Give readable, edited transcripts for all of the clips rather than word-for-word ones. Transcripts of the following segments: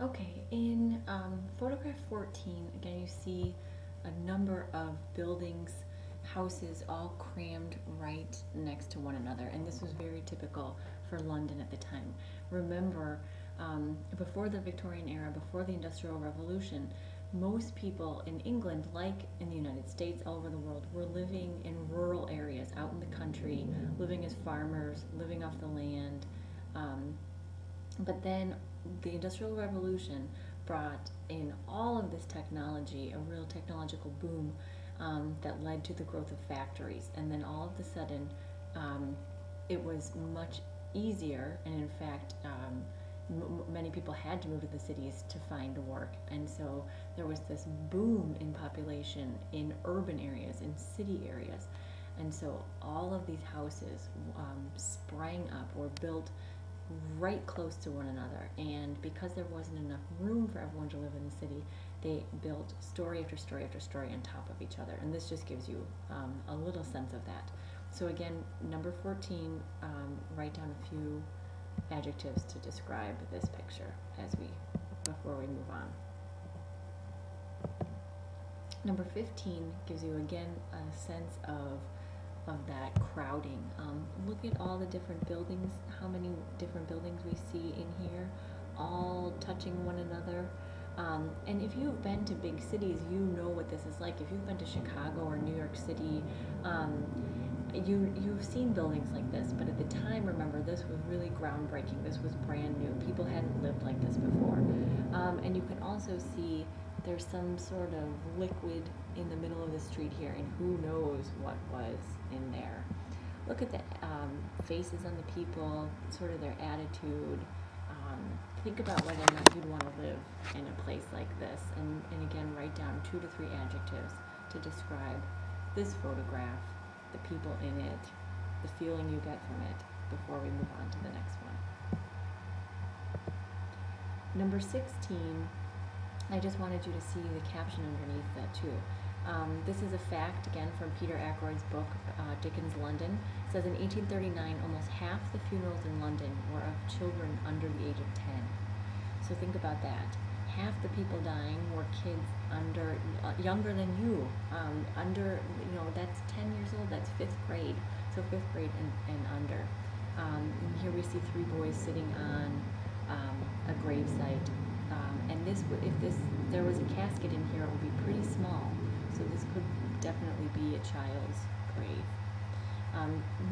Okay, in photograph 14, again, you see a number of buildings, houses all crammed right next to one another, and this was very typical for London at the time. Remember, before the Victorian era, before the Industrial Revolution, most people in England, like in the United States, all over the world, were living in rural areas, out in the country, living as farmers, living off the land. Um, but then the Industrial Revolution brought in all of this technology, a real technological boom that led to the growth of factories. And then all of a sudden, um, it was much easier, and in fact, many people had to move to the cities to find work. And so there was this boom in population in urban areas, in city areas. And so all of these houses sprang up, were built right close to one another, and because there wasn't enough room for everyone to live in the city, they built story after story after story on top of each other, and this just gives you a little sense of that. So again, number 14, write down a few adjectives to describe this picture before we move on. Number 15 gives you again a sense of that crowding. Look at all the different buildings, how many different buildings we see in here, all touching one another. And if you've been to big cities, you know what this is like. If you've been to Chicago or New York City, you've seen buildings like this, but at the time, remember, this was really groundbreaking. This was brand new. People hadn't lived like this before. And you can also see there's some sort of liquid in the middle of the street here, and who knows what was in there. Look at the faces on the people, sort of their attitude. Think about whether or not you'd want to live in a place like this, and again, write down 2 to 3 adjectives to describe this photograph, the people in it, the feeling you get from it, before we move on to the next one. Number 16, I just wanted you to see the caption underneath that too. This is a fact, again, from Peter Ackroyd's book, Dickens' London. It says in 1839, almost half the funerals in London were of children under the age of 10. So think about that. Half the people dying were kids younger than you, that's 10 years old, that's 5th grade. So 5th grade and under. And here we see 3 boys sitting on a grave site. And if there was a casket in here, it would be pretty small. So this could definitely be a child's grave.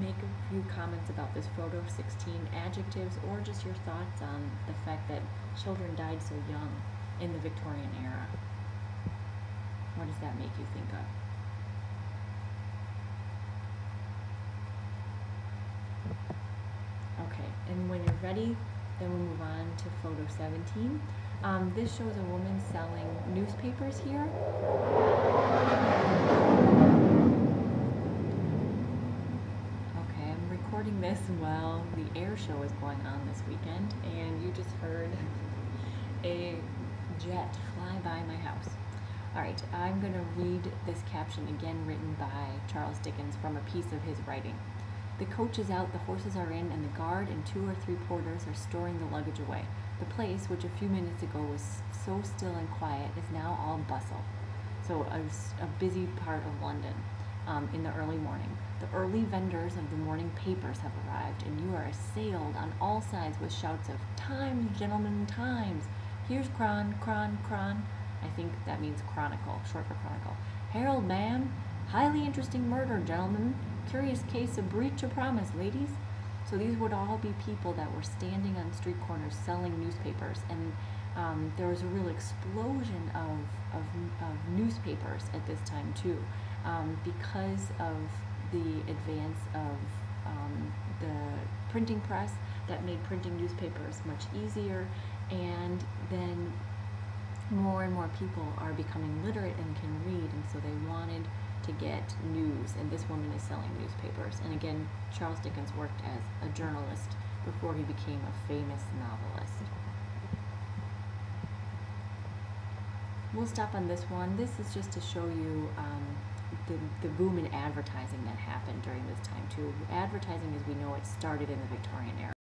Make a few comments about this photo, 16 adjectives, or just your thoughts on the fact that children died so young in the Victorian era. What does that make you think of? Okay, and when you're ready, then we'll move on to photo 17. This shows a woman selling newspapers here. Okay, I'm recording this while the air show is going on this weekend, and you just heard a jet fly by my house. Alright, I'm going to read this caption, again written by Charles Dickens, from a piece of his writing. The coach is out, the horses are in, and the guard and 2 or 3 porters are storing the luggage away. The place, which a few minutes ago was so still and quiet, is now all bustle. So a busy part of London in the early morning. The early vendors of the morning papers have arrived, and you are assailed on all sides with shouts of, "Times, gentlemen, Times! Here's Cron, Cron, Cron." I think that means Chronicle, short for Chronicle. "Herald, ma'am! Highly interesting murder, gentlemen! Curious case of breach of promise, ladies." So these would all be people that were standing on street corners selling newspapers, and there was a real explosion of newspapers at this time too, because of the advance of the printing press that made printing newspapers much easier, and then more and more people are becoming literate and can read, and so they wanted to get news, and this woman is selling newspapers. And again, Charles Dickens worked as a journalist before he became a famous novelist. We'll stop on this one. This is just to show you the boom in advertising that happened during this time too. Advertising, as we know it, started in the Victorian era.